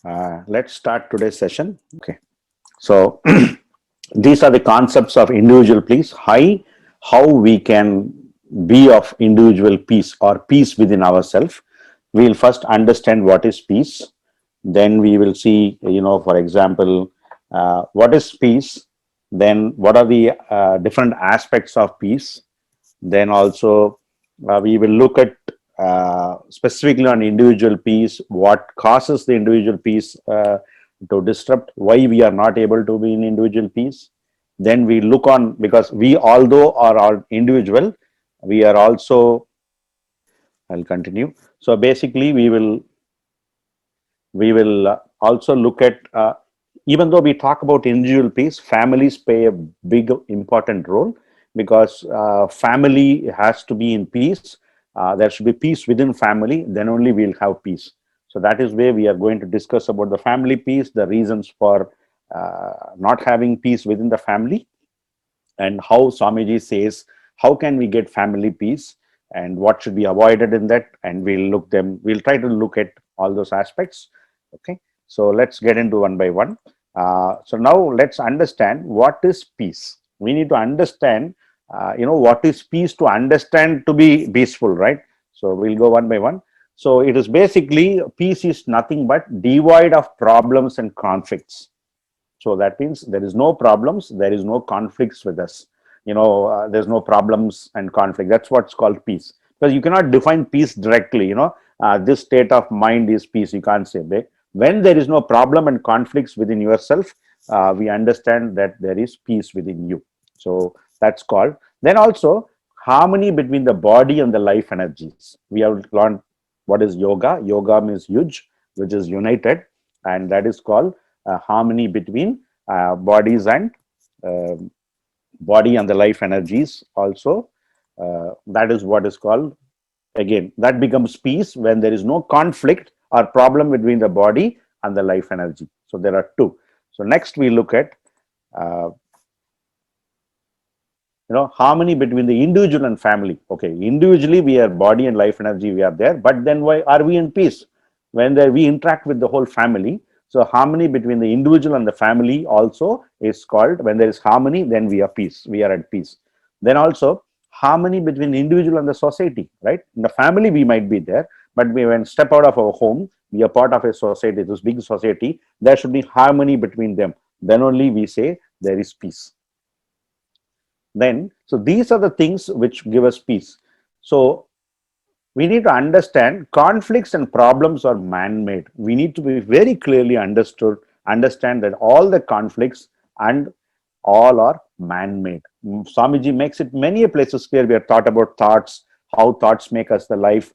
Let's start today's session. Okay. So these are the concepts of individual peace, how we can be of individual peace or peace within ourselves. We'll first understand what is peace. Then we will see, for example, what is peace. Then what are the different aspects of peace. Then also we will look at specifically on individual peace, what causes the individual peace to disrupt, why we are not able to be in individual peace. Then we look on, because we although are all individual, we are also, I'll continue. So basically we will also look at, even though we talk about individual peace, families play a big important role, because family has to be in peace. There should be peace within family, then only we'll have peace. So that is where we are going to discuss about the family peace, the reasons for not having peace within the family, and how Swamiji says, how can we get family peace and what should be avoided in that, and we'll try to look at all those aspects. Okay, so let's get into one by one. So now let's understand what is peace. We need to understand, what is peace to understand to be peaceful, right? So we'll go one by one. So it is basically, peace is nothing but devoid of problems and conflicts. So that means there is no problems, there is no conflicts with us. There's no problems and conflict. That's what's called peace. Because you cannot define peace directly. This state of mind is peace. You can't say that. When there is no problem and conflicts within yourself, we understand that there is peace within you. So that's called. Then also harmony between the body and the life energies. We have learned what is yoga. Yoga means yuj, which is united, and that is called harmony between bodies and uh, body and the life energies also. That is what is called, again, that becomes peace when there is no conflict or problem between the body and the life energy. So there are two. So next we look at uh, harmony between the individual and family. Okay, individually we are body and life energy, we are there, but then why are we in peace when we interact with the whole family? So harmony between the individual and the family also is called, when there is harmony, then we are peace, we are at peace. Then also harmony between the individual and the society, right? In the family we might be there, but when step out of our home, we are part of a society, this big society, there should be harmony between them, then only we say there is peace. Then, so these are the things which give us peace. So we need to understand conflicts and problems are man-made. We need to be very clearly understand that all the conflicts and all are man-made. Swamiji makes it many places clear. We have thought about thoughts, how thoughts make us the life.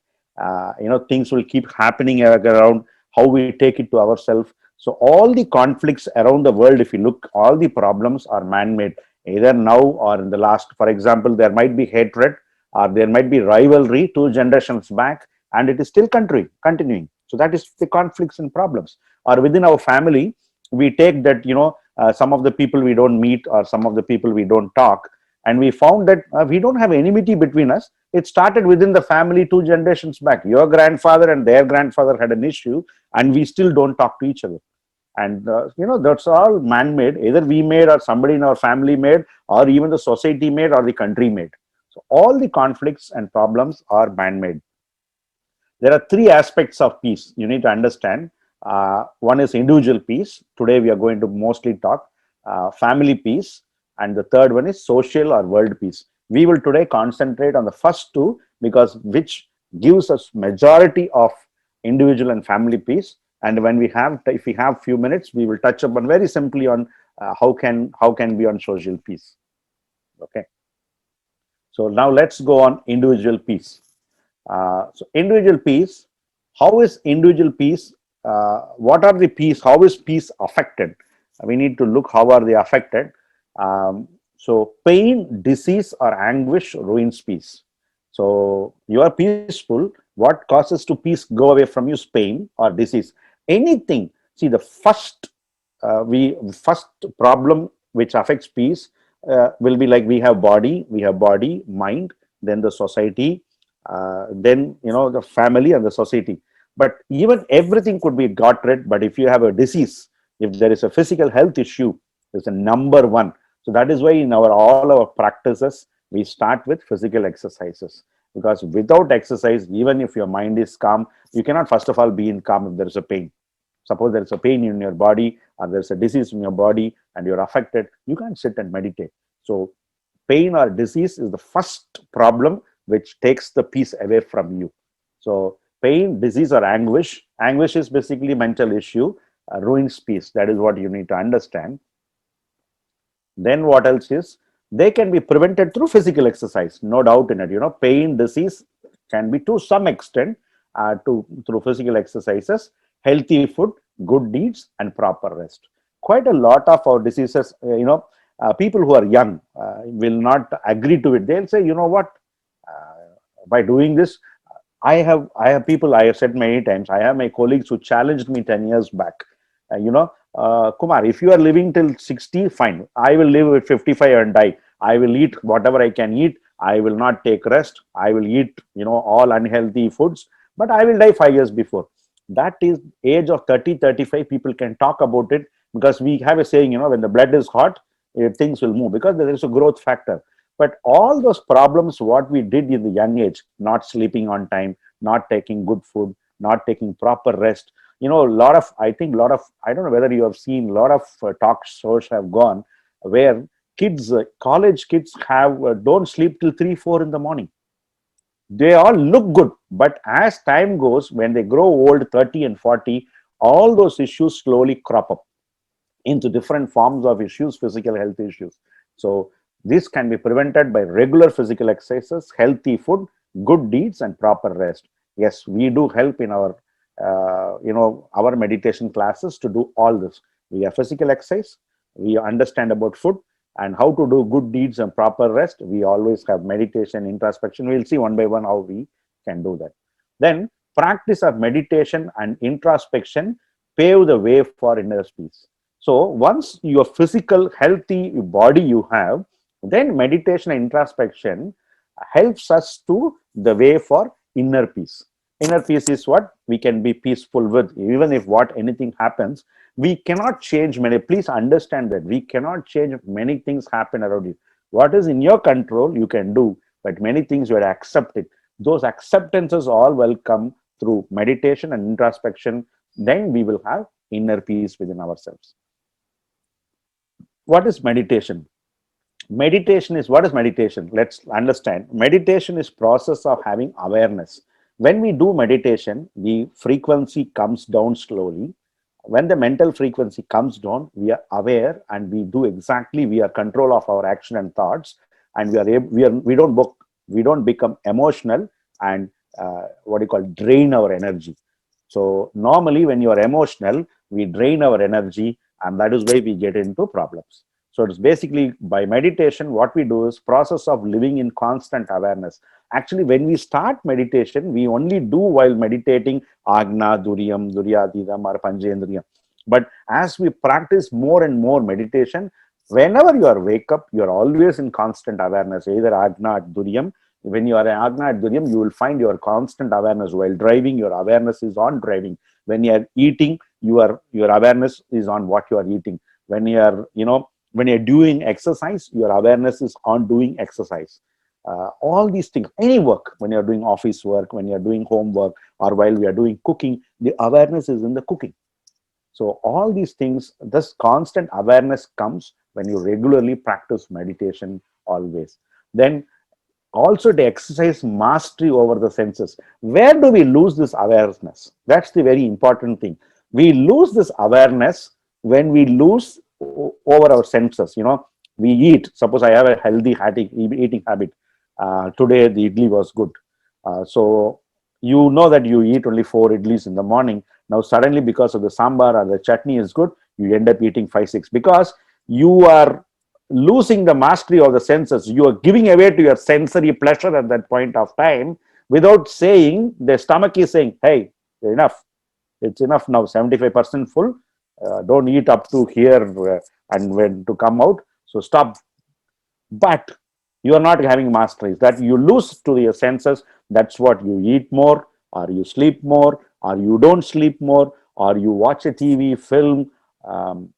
Things will keep happening around, how we take it to ourselves. So all the conflicts around the world, if you look, all the problems are man-made, either now or in the last. For example, there might be hatred or there might be rivalry 2 generations back, and it is still continuing. So that is the conflicts and problems. Or within our family, we take that, some of the people we don't meet or some of the people we don't talk, and we found that we don't have enmity between us. It started within the family 2 generations back. Your grandfather and their grandfather had an issue, and we still don't talk to each other. And that's all man-made, either we made or somebody in our family made, or even the society made or the country made. So all the conflicts and problems are man-made. There are 3 aspects of peace you need to understand. One is individual peace. Today we are going to mostly talk family peace, and the third one is social or world peace. We will today concentrate on the first two, because which gives us majority of individual and family peace. And when if we have few minutes, we will touch upon very simply on how can be on social peace. Okay. So now let's go on individual peace. So individual peace, how is individual peace, what are the peace, how is peace affected? We need to look how are they affected. So pain, disease or anguish ruins peace. So you are peaceful, what causes to peace go away from you is pain or disease. Anything, see the first problem which affects peace will be like, we have body, mind, then the society, then the family and the society. But even everything could be got rid. But if you have a disease, if there is a physical health issue, it's a number one. So that is why in our all our practices, we start with physical exercises. Because without exercise, even if your mind is calm, you cannot first of all be in calm if there is a pain. Suppose there is a pain in your body or there's a disease in your body and you're affected, you can't sit and meditate. So pain or disease is the first problem which takes the peace away from you. So pain, disease, or anguish. Anguish is basically mental issue, ruins peace. That is what you need to understand. Then what else is, they can be prevented through physical exercise, no doubt in it. Pain, disease can be to some extent to through physical exercises, healthy food, good deeds, and proper rest. Quite a lot of our diseases, people who are young will not agree to it. They'll say, you know what, by doing this, I have people, I have said many times, I have my colleagues who challenged me 10 years back. Kumar, if you are living till 60, fine. I will live at 55 and die. I will eat whatever I can eat. I will not take rest. I will eat, all unhealthy foods, but I will die 5 years before. That is age of 30, 35. People can talk about it because we have a saying, when the blood is hot, things will move because there is a growth factor. But all those problems, what we did in the young age, not sleeping on time, not taking good food, not taking proper rest, a lot of, I think, a lot of, I don't know whether you have seen, a lot of talk shows have gone where kids, college kids have don't sleep till 3 4 in the morning. They all look good, but as time goes, when they grow old, 30 and 40, all those issues slowly crop up into different forms of issues, physical health issues. So this can be prevented by regular physical exercises, healthy food, good deeds, and proper rest. Yes, we do help in our meditation classes to do all this. We have physical exercise, we understand about food and how to do good deeds and proper rest. We always have meditation, introspection. We'll see one by one how we can do that. Then practice of meditation and introspection pave the way for inner peace. So once your physical healthy body you have, then meditation and introspection helps us to the way for inner peace. Inner peace is what we can be peaceful with, even if what anything happens. We cannot change many. Please understand that we cannot change many things happen around you. What is in your control, you can do, but many things you have to accept it. Those acceptances all will come through meditation and introspection. Then we will have inner peace within ourselves. What is meditation? Meditation is, what is meditation? Let's understand. Meditation is process of having awareness. When we do meditation, the frequency comes down slowly. When the mental frequency comes down, we are aware and we do exactly, we are control of our action and thoughts, and we don't become emotional and what you call drain our energy. So normally when you are emotional, we drain our energy, and that is why we get into problems. So it's basically by meditation, what we do is process of living in constant awareness. Actually, when we start meditation, we only do while meditating Agna, Duriyam, Duryatidam, or Panjendriyam. But as we practice more and more meditation, whenever you are wake up, you are always in constant awareness, either Agna or Duriyam. When you are in Agna at Duriyam, you will find your constant awareness. While driving, your awareness is on driving. When you are eating, your awareness is on what you are eating. When you are, when you're doing exercise, your awareness is on doing exercise. All these things, any work, when you're doing office work, when you're doing homework, or while we are doing cooking, the awareness is in the cooking. So all these things, this constant awareness comes when you regularly practice meditation always. Then also to exercise mastery over the senses. Where do we lose this awareness? That's the very important thing. We lose this awareness when we lose over our senses. We eat. Suppose I have a healthy eating habit. Today the idli was good. So you know that you eat only 4 idlis in the morning. Now suddenly, because of the sambar or the chutney is good, you end up eating 5 6 because you are losing the mastery of the senses. You are giving away to your sensory pleasure at that point of time without saying. The stomach is saying, hey, enough, it's enough now, 75% full, don't eat up to here, and when to come out, so stop. But you are not having mastery, that you lose to your senses. That's what you eat more, or you sleep more, or you don't sleep more, or you watch a TV, film, um,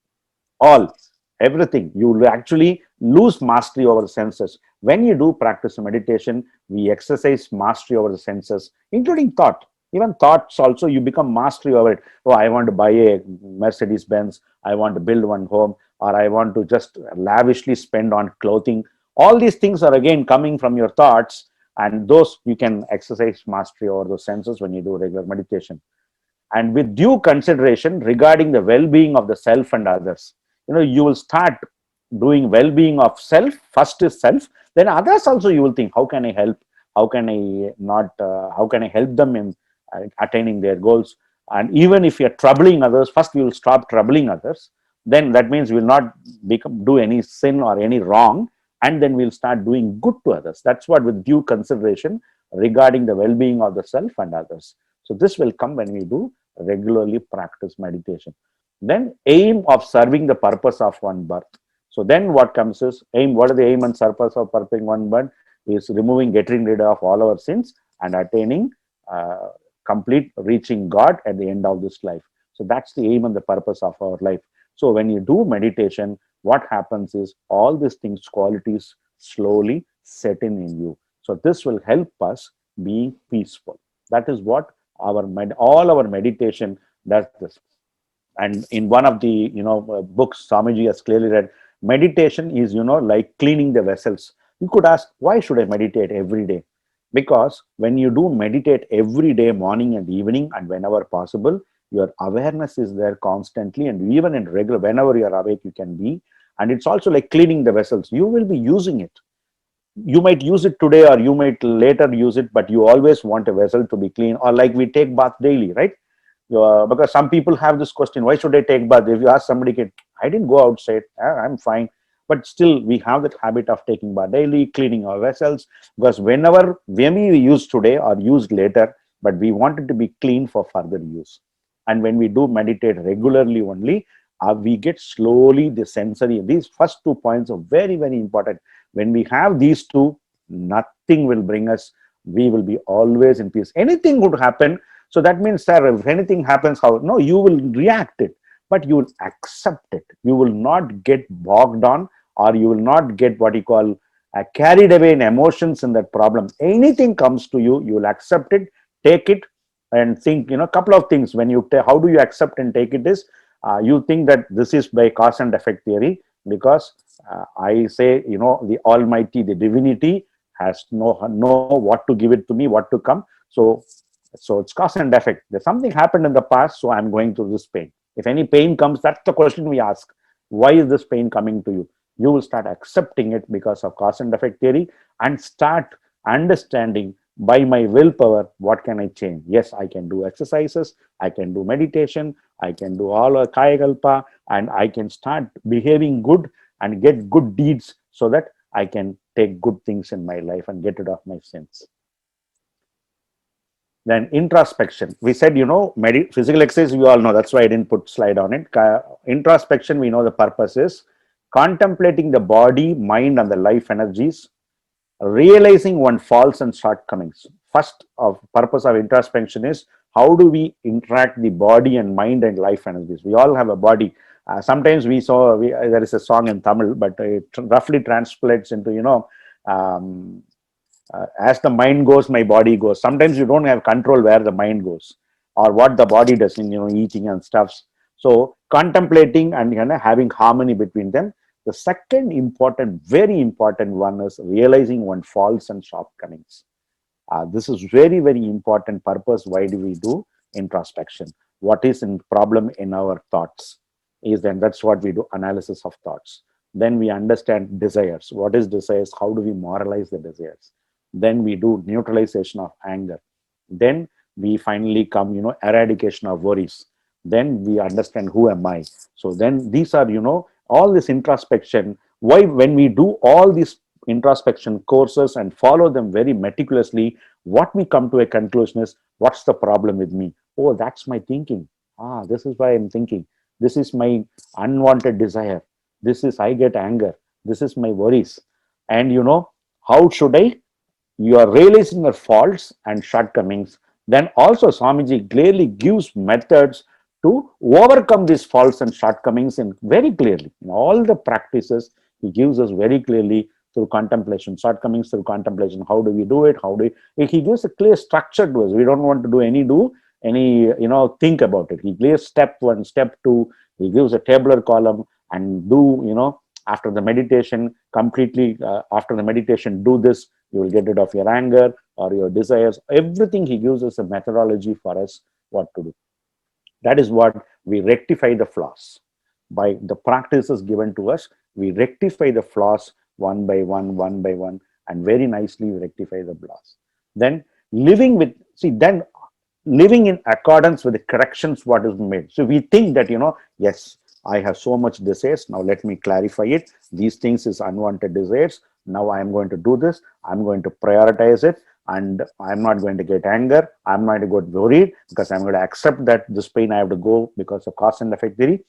all, everything. You will actually lose mastery over the senses. When you do practice meditation, we exercise mastery over the senses, including thought. Even thoughts also, you become mastery over it. Oh, I want to buy a Mercedes Benz, I want to build one home, or I want to just lavishly spend on clothing. All these things are again coming from your thoughts, and those you can exercise mastery over those senses when you do regular meditation, and with due consideration regarding the well-being of the self and others. You will start doing well-being of self. First is self, then others also. You will think, how can I help, how can I not how can I help them in attaining their goals. And even if you're troubling others, first we will stop troubling others. Then that means we will not do any sin or any wrong, and then we'll start doing good to others. That's what, with due consideration regarding the well-being of the self and others. So this will come when we do regularly practice meditation. Then aim of serving the purpose of one birth. So then what comes is aim. What are the aim and purpose of purposing one birth? Is removing, getting rid of all our sins and attaining complete reaching God at the end of this life. So that's the aim and the purpose of our life. So when you do meditation, what happens is all these things, qualities slowly set in you. So this will help us be peaceful. That is what all our meditation does this. And in one of the books Swamiji has clearly read, meditation is like cleaning the vessels. You could ask, why should I meditate every day? Because when you do meditate every day, morning and evening and whenever possible, your awareness is there constantly, and even in regular, whenever you are awake, you can be. And it's also like cleaning the vessels. You will be using it. You might use it today or you might later use it, but you always want a vessel to be clean. Or like we take bath daily, right? Because some people have this question, why should I take bath? If you ask somebody, I didn't go outside, I'm fine. But still we have that habit of taking bath daily, cleaning our vessels, because when we use today or use later, but we want it to be clean for further use. And when we do meditate regularly only, we get slowly the sensory. These first 2 points are very, very important. When we have these two, nothing will bring us, we will be always in peace. Anything would happen. So that means, sir, if anything happens, how? No, you will react it, but you will accept it. You will not get bogged on, or you will not get what you call carried away in emotions in that problem. Anything comes to you, you will accept it, take it, and think. A couple of things. When you how do you accept and take it is, you think that this is by cause and effect theory, because I say, the Almighty, the divinity has know what to give it to me, what to come. So it's cause and effect. There's something happened in the past, so I'm going through this pain. If any pain comes, that's the question we ask. Why is this pain coming to you? You will start accepting it because of cause and effect theory, and start understanding, by my willpower, what can I change? Yes, I can do exercises, I can do meditation, I can do all a Kaya Kalpa, and I can start behaving good and get good deeds, so that I can take good things in my life and get rid of my sins. Then introspection. We said, physical exercise, we all know. That's why I didn't put slide on it. Introspection, we know the purpose is contemplating the body, mind, and the life energies, realizing one's faults and shortcomings. First of purpose of introspection is, how do we interact the body and mind and life energies? We all have a body. Sometimes there is a song in Tamil, but it roughly translates into, as the mind goes, my body goes. Sometimes you don't have control where the mind goes or what the body does in eating and stuffs. So contemplating and having harmony between them. The second important, very important one is realizing one's faults and shortcomings. This is very, very important purpose. Why do we do introspection? What is in problem in our thoughts? That's what we do, analysis of thoughts. Then we understand desires. What is desires? How do we moralize the desires? Then we do neutralization of anger. Then we finally come, eradication of worries. Then we understand, who am I? So then these are, all this introspection. Why, when we do all these introspection courses and follow them very meticulously, what we come to a conclusion is, what's the problem with me? Oh, that's my thinking. This is why I'm thinking. This is my unwanted desire. This is, I get anger. This is my worries. And how should I? You are realizing your faults and shortcomings. Then also Swamiji clearly gives methods to overcome these faults and shortcomings in very clearly. In all the practices, he gives us very clearly through contemplation, shortcomings through contemplation. How do we do it? How do he gives a clear structure to us. We don't want to do any, think about it. He gives step one, step two. He gives a tabular column and do, after the meditation completely, after the meditation, do this. You will get rid of your anger or your desires. Everything he gives us a methodology for us what to do. That is what we rectify the flaws. By the practices given to us, we rectify the flaws one by one, and very nicely we rectify the flaws. Then then living in accordance with the corrections what is made. So we think that, yes, I have so much desires. Now let me clarify it. These things is unwanted desires. Now I am going to do this. I'm going to prioritize it, and I'm not going to get anger. I'm not going to get worried because I'm going to accept that this pain I have to go because of cause and effect theory.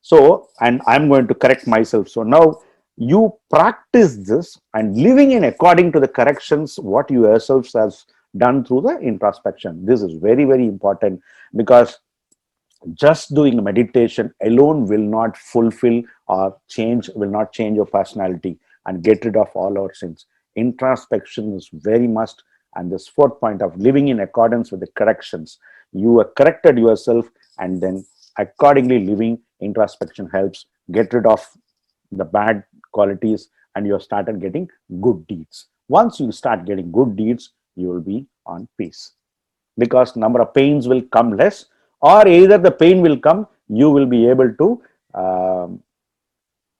So, and I'm going to correct myself. So now you practice this and living in according to the corrections what you yourselves have done through the introspection. This is very, very important, because just doing meditation alone will not fulfill or will not change your personality and get rid of all our sins. Introspection is very must. And this fourth point of living in accordance with the corrections, you have corrected yourself, and then accordingly living, introspection helps get rid of the bad qualities, and you have started getting good deeds. Once you start getting good deeds, you will be on peace, because number of pains will come less, or either the pain will come, you will be able to um,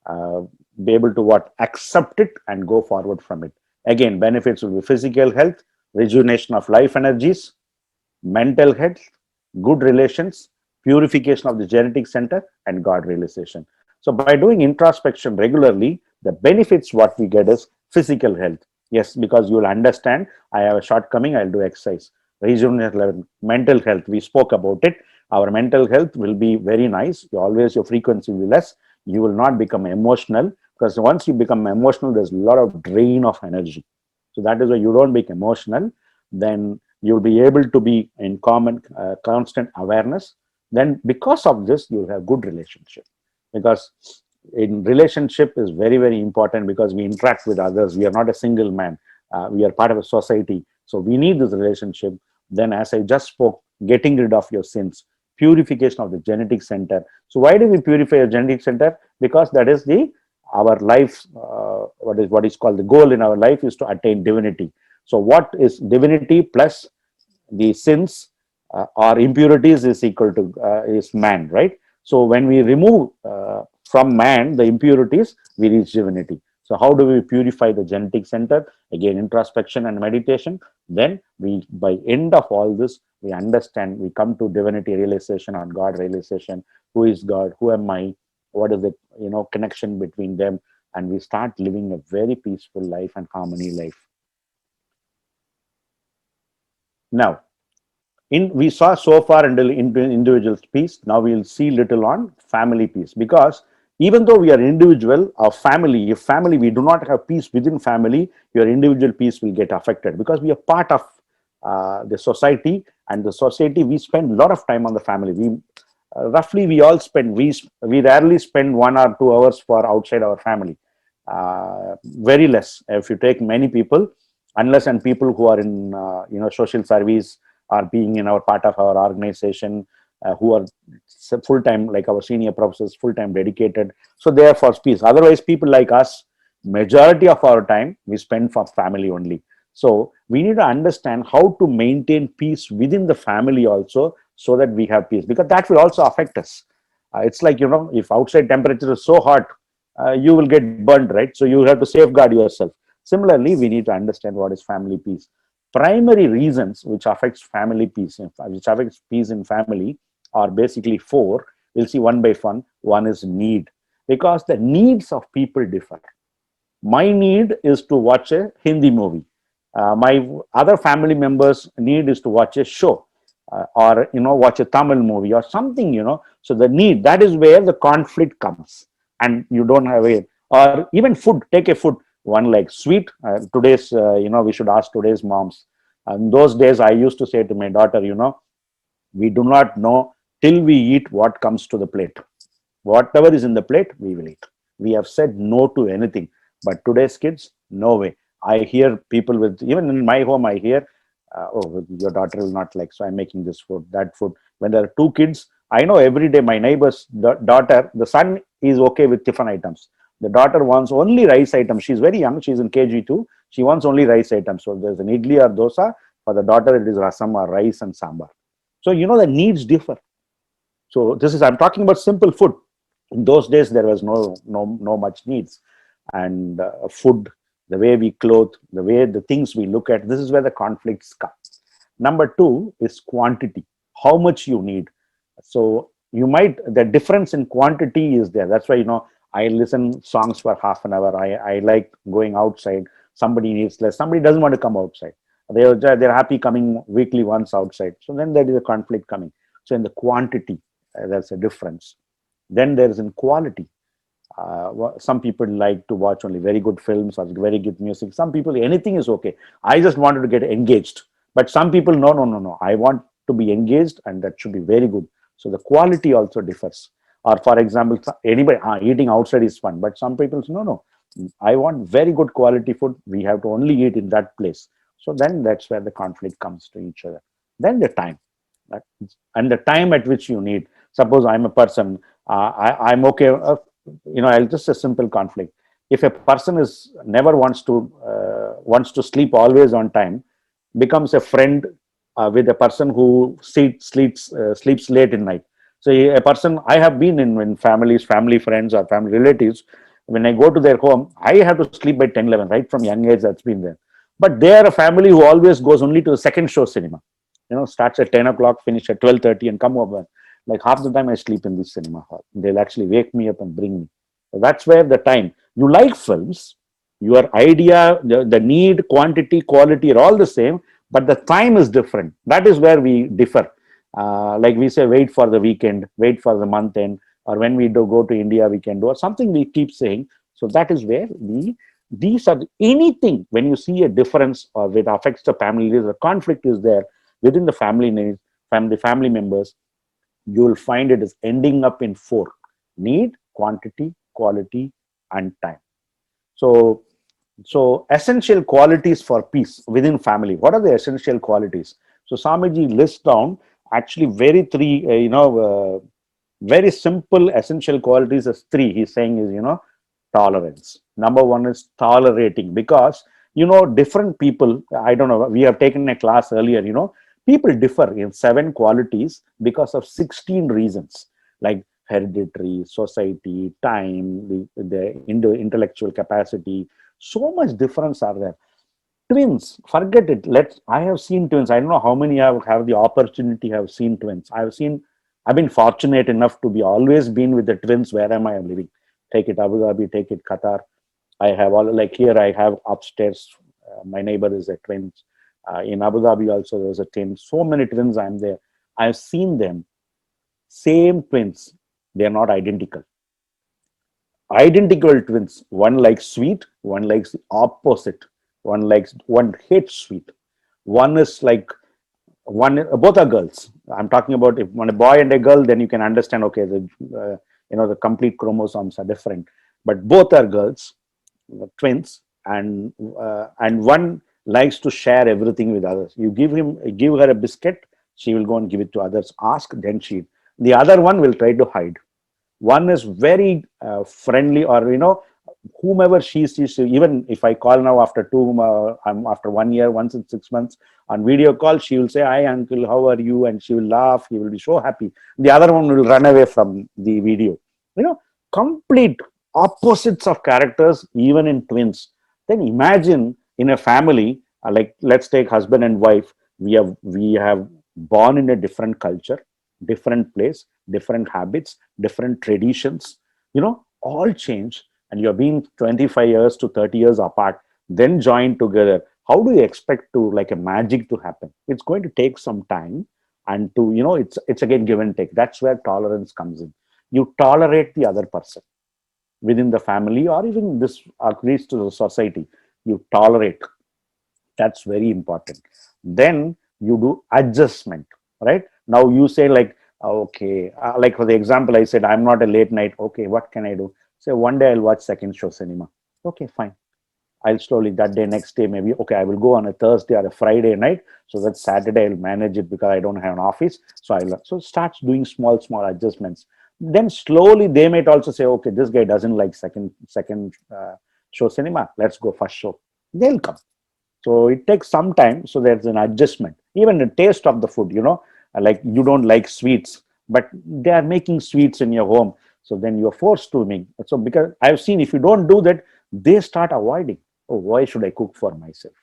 uh, what accept it and go forward from it. Again, benefits will be physical health, rejuvenation of life energies, mental health, good relations, purification of the genetic center, and God realization. So by doing introspection regularly, the benefits what we get is physical health. Yes, because you will understand, I have a shortcoming, I'll do exercise. Rejuvenation level, mental health, we spoke about it. Our mental health will be very nice. Your frequency will be less. You will not become emotional, because once you become emotional, there's a lot of drain of energy. So that is why you don't become emotional. Then you'll be able to be in constant awareness. Then because of this, you'll have good relationship, because in relationship is very, very important, because we interact with others. We are not a single man. We are part of a society. So we need this relationship. Then, as I just spoke, getting rid of your sins, purification of the genetic center. So why do we purify a genetic center? Because that is our life, what is called the goal in our life is to attain divinity. So what is divinity plus the sins or impurities is equal to is man, right? So when we remove from man the impurities, we reach divinity. So how do we purify the genetic center? Again, introspection and meditation. Then we, by end of all this, we understand, we come to divinity realization or God realization. Who is God? Who am I? What is the connection between them? And we start living a very peaceful life and harmony life. Now, we saw so far into individual peace. Now we'll see little on family peace, because even though we are individual, our family, if family, we do not have peace within family, your individual peace will get affected, because we are part of the society, and the society, we spend a lot of time on the family. We roughly we all spend, we rarely spend 1 or 2 hours for outside our family. Very less. If you take many people, unless and people who are in social service, are being in our part of our organization, who are full time, like our senior professors, full time dedicated. So they are for peace. Otherwise, people like us, majority of our time we spend for family only. So we need to understand how to maintain peace within the family also, so that we have peace, because that will also affect us. It's like, if outside temperature is so hot, you will get burned, right? So you have to safeguard yourself. Similarly, we need to understand what is family peace. Primary reasons which affects family peace, which affects peace in family, are basically four. We'll see one by one. One is need, because the needs of people differ. My need is to watch a Hindi movie. My other family members' need is to watch a show, or watch a Tamil movie or something. So the need, that is where the conflict comes, and you don't have it. Or even food. Take a food one, like sweet. Today's we should ask today's moms. And those days I used to say to my daughter, we do not know till we eat what comes to the plate. Whatever is in the plate, we will eat. We have said no to anything. But today's kids, no way. I hear people with, even in my home, I hear, oh, your daughter will not like, so I'm making this food, that food. When there are two kids, I know every day my neighbor's daughter, the son is okay with tiffin items. The daughter wants only rice items. She's very young. She's in KG2. She wants only rice items. So there's an idli or dosa. For the daughter, it is rasam or rice and sambar. So, the needs differ. So this is, I'm talking about simple food. In those days, there was no much needs. And food, the way we clothe, the way the things we look at, this is where the conflicts come. Number two is quantity, how much you need. So the difference in quantity is there. That's why, I listen songs for half an hour. I like going outside. Somebody needs less. Somebody doesn't want to come outside. They're happy coming weekly once outside. So then there is a conflict coming. So in the quantity, there's a difference. Then there is in quality. Some people like to watch only very good films or very good music. Some people, anything is okay. I just wanted to get engaged. But some people, no, no, no, no. I want to be engaged and that should be very good. So the quality also differs. Or for example, anybody eating outside is fun. But some people say, no, no. I want very good quality food. We have to only eat in that place. So then that's where the conflict comes to each other. Then the time. And the time at which you need. Suppose I'm a person, I'm okay. I'll just a simple conflict. If a person is never wants to sleep always on time, becomes a friend with a person who sleeps late in night. So a person, I have been in families, family friends or family relatives. When I go to their home, I have to sleep by 10, 11, right from young age. That's been there. But they are a family who always goes only to the second show cinema. Starts at 10 o'clock, finish at 12:30 and come over. Like half the time I sleep in this cinema hall. They'll actually wake me up and bring me. So that's where the time. You like films, your idea, the need, quantity, quality are all the same, but the time is different. That is where we differ. Like we say, wait for the weekend, wait for the month end, or when we do go to India, we can do, or something we keep saying. So that is where these are anything, when you see a difference or it affects the family, there's a conflict is there within the family needs, family members, you will find it is ending up in four: need, quantity, quality, and time. So, essential qualities for peace within family. What are the essential qualities? So Swamiji lists down actually very simple essential qualities as three. He's saying is, tolerance. Number one is tolerating, because, different people, I don't know, we have taken a class earlier, people differ in 7 qualities because of 16 reasons, like hereditary, society, time, the intellectual capacity. So much difference are there. Twins, forget it. I have seen twins. I don't know how many have the opportunity have seen twins. I've been fortunate enough to be always been with the twins where am I living. Take it Abu Dhabi, take it Qatar. I have all, like here I have upstairs. My neighbor is a twins. In Abu Dhabi also there's a twin. So many twins I'm there. I've seen them. Same twins. They're not identical. Identical twins. One likes sweet, one likes the opposite. One hates sweet. One is like both are girls. I'm talking about if when a boy and a girl, then you can understand. Okay, the complete chromosomes are different, but both are girls, twins, and one likes to share everything with others. You give her a biscuit, she will go and give it to others. Ask, then she. The other one will try to hide. One is very friendly, or whomever she sees. Even if I call now after after 1 year, once in 6 months on video call, she will say, "Hi uncle, how are you?" And she will laugh. He will be so happy. The other one will run away from the video. Complete opposites of characters, even in twins. Then imagine in a family, like let's take husband and wife. We have born in a different culture, different place, different habits, different traditions, all change, and you're being 25 years to 30 years apart, then joined together. How do you expect to, like, a magic to happen? It's going to take some time, and to, it's again give and take. That's where tolerance comes in. You tolerate the other person within the family, or even this, at least to the society. You tolerate. That's very important. Then you do adjustment, right? Now you say like, okay, like for the example, I said, I'm not a late night. Okay, what can I do? Say one day I'll watch second show cinema. Okay, fine. I'll slowly that day, next day, maybe, okay, I will go on a Thursday or a Friday night. So that Saturday I'll manage it because I don't have an office. So so start doing small adjustments. Then slowly they might also say, okay, this guy doesn't like second show cinema. Let's go first show. They'll come. So it takes some time. So there's an adjustment. Even the taste of the food, like you don't like sweets, but they are making sweets in your home. So then you're forced to make. So because I've seen if you don't do that, they start avoiding. Oh, why should I cook for myself?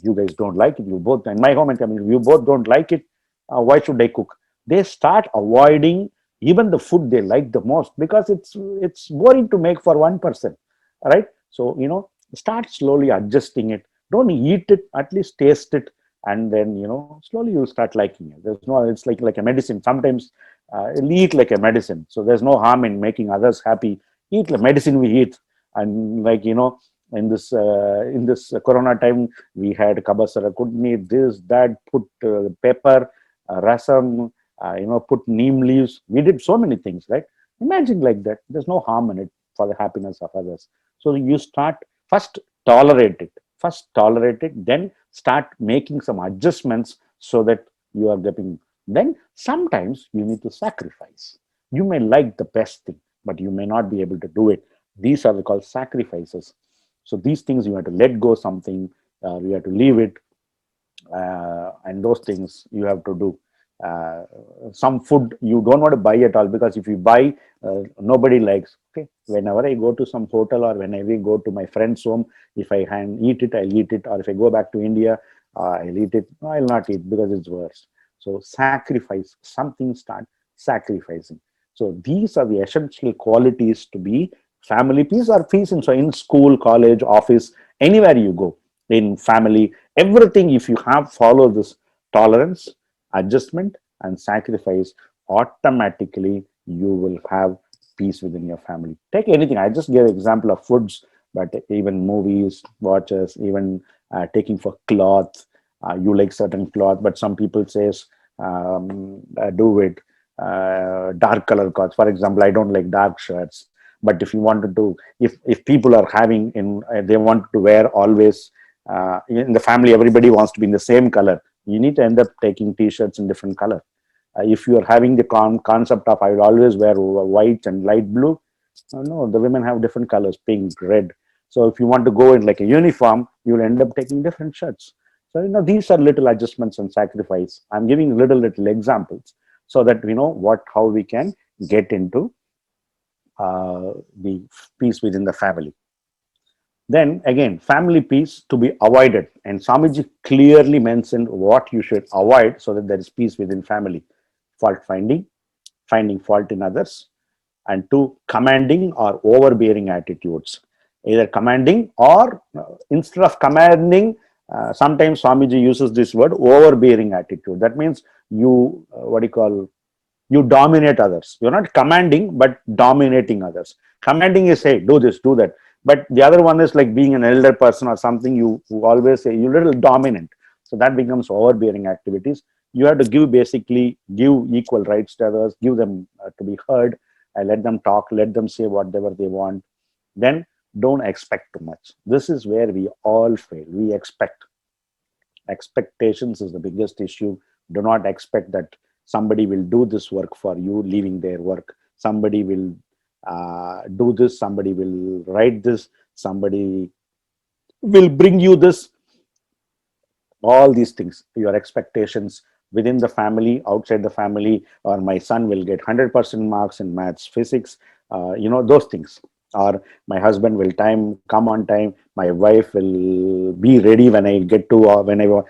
You guys don't like it. You both in my home and coming, you both don't like it. Why should I cook? They start avoiding even the food they like the most because it's boring to make for one person, right? So start slowly adjusting it. Don't eat it, at least taste it, and then slowly you'll start liking it. There's no, it's like a medicine. Sometimes eat like a medicine. So there's no harm in making others happy. Eat like medicine we eat, and like in this corona time we had kabasara, couldn't eat this, that, put pepper, rasam, put neem leaves. We did so many things, right? Imagine like that. There's no harm in it for the happiness of others. So you start first tolerate it. First tolerate it, then start making some adjustments so that you are getting. Then sometimes you need to sacrifice. You may like the best thing, but you may not be able to do it. These are called sacrifices. So these things you have to let go something, you have to leave it, and those things you have to do. Uh, some food you don't want to buy at all, because if you buy, nobody likes. Okay, whenever I go to some hotel or whenever I go to my friend's home, if I eat it, I'll eat it. Or if I go back to India, I'll eat it. No, I'll not eat because it's worse. So sacrifice something, start sacrificing. So these are the essential qualities to be family peace or peace in school, college, office, anywhere you go in family, everything. If you have follow this tolerance, adjustment, and sacrifice, automatically you will have peace within your family. Take anything. I just gave example of foods, but even movies, watches, even taking for cloth. You like certain cloth, but some people says do it dark color clothes. For example, I don't like dark shirts, but if you wanted to, if people are having in, they want to wear always, in the family everybody wants to be in the same color, you need to end up taking t-shirts in different color. If you are having the concept of I will always wear white and light blue, no, the women have different colors, pink, red. So if you want to go in like a uniform, you will end up taking different shirts. So these are little adjustments and sacrifice. I'm giving little examples so that we know how we can get into the peace within the family. Then again, family peace to be avoided. And Swamiji clearly mentioned what you should avoid so that there is peace within family. Fault finding, finding fault in others, and two, commanding or overbearing attitudes. Either commanding or instead of commanding, sometimes Swamiji uses this word overbearing attitude. That means you, what do you call, you dominate others. You're not commanding, but dominating others. Commanding is, hey, do this, do that. But the other one is like being an elder person or something. You always say you're a little dominant. So that becomes overbearing activities. You have to basically give equal rights to others, give them to be heard, let them talk, let them say whatever they want. Then don't expect too much. This is where we all fail. We expect. Expectations is the biggest issue. Do not expect that somebody will do this work for you, leaving their work. Somebody will do this, somebody will write this, somebody will bring you this. All these things, your expectations within the family, outside the family, or my son will get 100% marks in maths, physics, those things. Or my husband will come on time, my wife will be ready when I get to, or whenever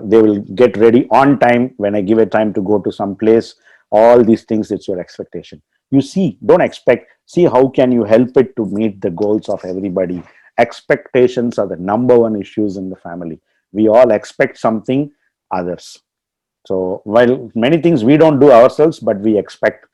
they will get ready on time when I give a time to go to some place. All these things, it's your expectation. You see, don't expect, see how can you help it to meet the goals of everybody. Expectations are the number one issues in the family. We all expect something others. So while many things we don't do ourselves, but we expect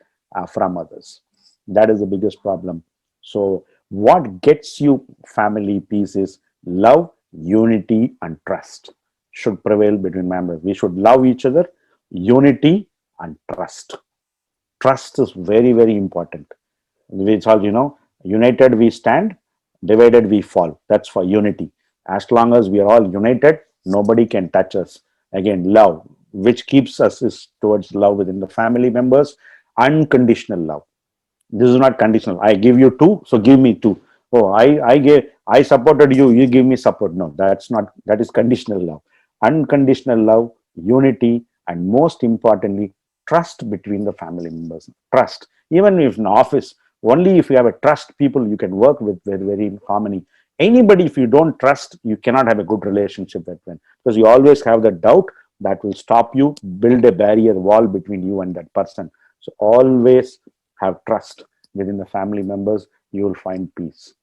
from others. That is the biggest problem. So what gets you family peace is love, Unity and trust should prevail between members. We should love each other. Unity and trust. Trust is very, very important. It's all, united we stand, divided we fall. That's for unity. As long as we are all united, nobody can touch us. Again, love, which keeps us is towards love within the family members, unconditional love. This is not conditional. I give you two, so give me two. Oh, I supported you, you give me support. No, that's not, that is conditional love. Unconditional love, unity, and most importantly, trust between the family members. Trust. Even if in office, only if you have a trust people you can work with very in harmony. Anybody, if you don't trust, you cannot have a good relationship that way, because you always have the doubt that will stop you, build a barrier wall between you and that person. So always have trust within the family members, you will find peace.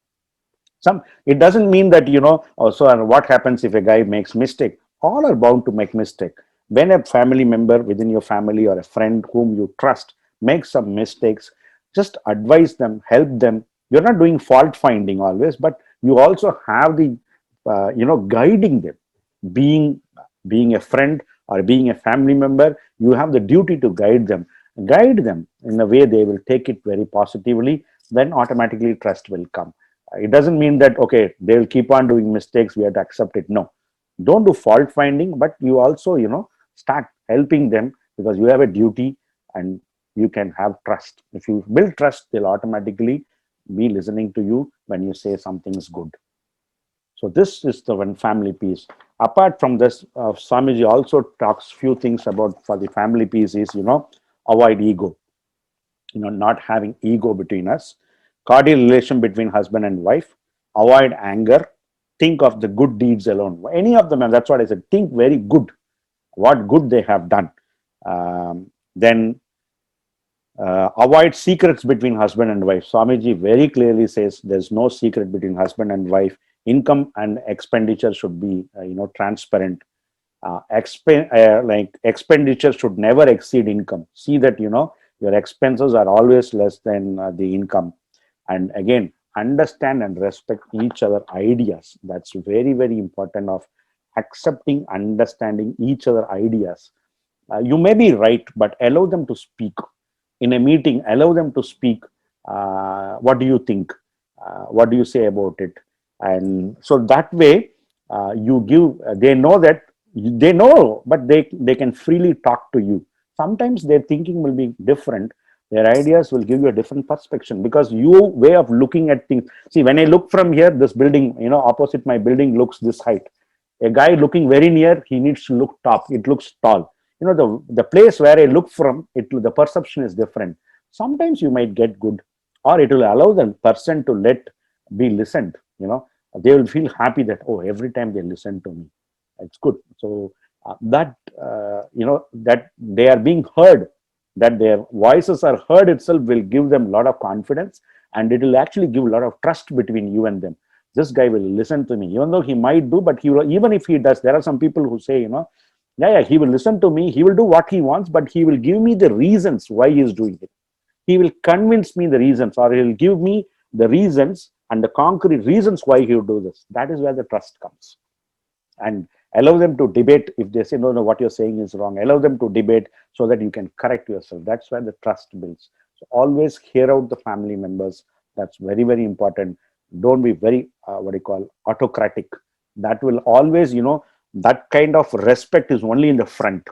Some, it doesn't mean that, also, what happens if a guy makes mistake? All are bound to make mistake. When a family member within your family or a friend whom you trust makes some mistakes, just advise them, help them. You're not doing fault finding always, but you also have the guiding them. Being being a friend or being a family member, you have the duty to guide them in a way they will take it very positively. Then automatically trust will come. It doesn't mean that, okay, they will keep on doing mistakes, we have to accept it. No, don't do fault finding, but you also, start helping them, because you have a duty, and you can have trust. If you build trust, they'll automatically be listening to you when you say something is good. So this is the one family piece. Apart from this, Swamiji also talks few things about for the family piece is, avoid ego, not having ego between us, cordial relation between husband and wife, avoid anger, think of the good deeds alone. Any of them, and that's what I said, think very good, what good they have done. Then avoid secrets between husband and wife. Swamiji very clearly says there's no secret between husband and wife. Income and expenditure should be, transparent. Like expenditure should never exceed income. See that, your expenses are always less than the income. And again, understand and respect each other ideas. That's very, very important, of accepting, understanding each other ideas. You may be right, but allow them to speak in a meeting. Allow them to speak. What do you think? What do you say about it? And so that way, you give, they know that they know, but they can freely talk to you. Sometimes their thinking will be different, their ideas will give you a different perspective, because your way of looking at things. See, when I look from here, this building, opposite my building looks this height. A guy looking very near, he needs to look top, it looks tall. The place where I look from, the perception is different. Sometimes you might get good, or it will allow the person to be listened. They will feel happy that, oh, every time they listen to me, it's good. So that they are being heard, that their voices are heard itself, will give them a lot of confidence, and it will actually give a lot of trust between you and them. This guy will listen to me, even though he might do, but he will, even if he does, there are some people who say, yeah, he will listen to me, he will do what he wants, but he will give me the reasons why he is doing it. He will convince me the reasons, or he will give me the reasons and the concrete reasons why he will do this. That is where the trust comes. And allow them to debate. If they say, no, what you're saying is wrong, allow them to debate, so that you can correct yourself. That's where the trust builds. So always hear out the family members. That's very, very important. Don't be very, autocratic. That will always, that kind of respect is only in the front.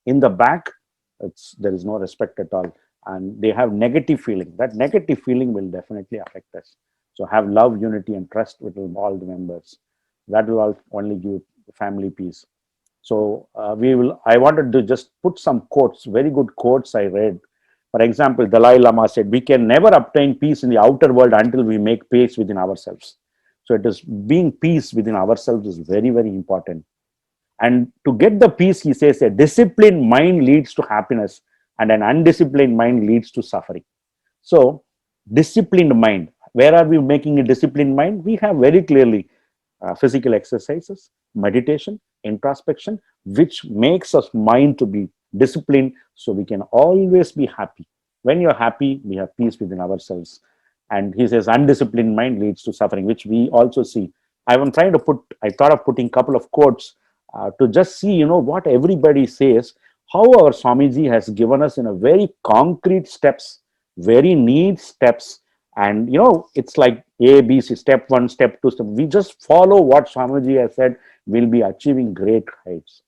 In the back, there is no respect at all. And they have negative feeling. That negative feeling will definitely affect us. So have love, unity, and trust with all the members. That will only give family peace. So I wanted to just put some quotes, very good quotes I read. For example, Dalai Lama said, we can never obtain peace in the outer world until we make peace within ourselves. So it is being peace within ourselves is very, very important. And to get the peace, he says, a disciplined mind leads to happiness, and an undisciplined mind leads to suffering. So disciplined mind, where are we making a disciplined mind? We have very clearly physical exercises, meditation, introspection, which makes us mind to be disciplined, so we can always be happy. When you're happy, we have peace within ourselves. And he says undisciplined mind leads to suffering, which we also see. I'm trying to put, I thought of putting a couple of quotes to just see, what everybody says, how our Swamiji has given us in a very concrete steps, very neat steps. And, it's like A, B, C, step one, step two, step. We just follow what Swamiji has said, we'll be achieving great heights.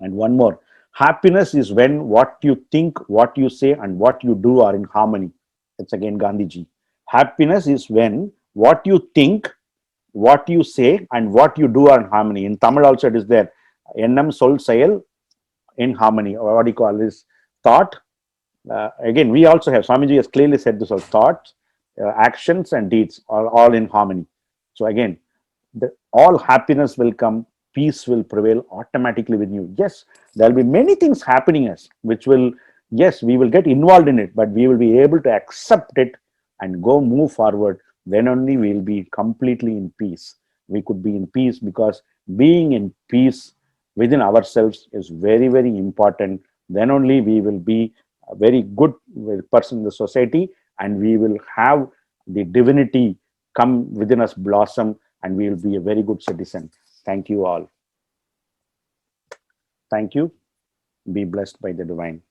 And one more, happiness is when what you think, what you say, and what you do are in harmony. It's again Gandhiji. Happiness is when what you think, what you say, and what you do are in harmony. In Tamil also it is there. Ennam sol செயல் in harmony, or what do you call this? Thought. Again, we also have, Swamiji has clearly said this, of thoughts, actions, and deeds are all in harmony. So again, all happiness will come, peace will prevail automatically with you. Yes, there'll be many things happening us, which will, yes, we will get involved in it, but we will be able to accept it and go move forward. Then only we'll be completely in peace. We could be in peace because being in peace within ourselves is very, very important. Then only we will be a very good person in the society, and we will have the divinity come within us, blossom, and we will be a very good citizen. Thank you all. Thank you. Be blessed by the divine.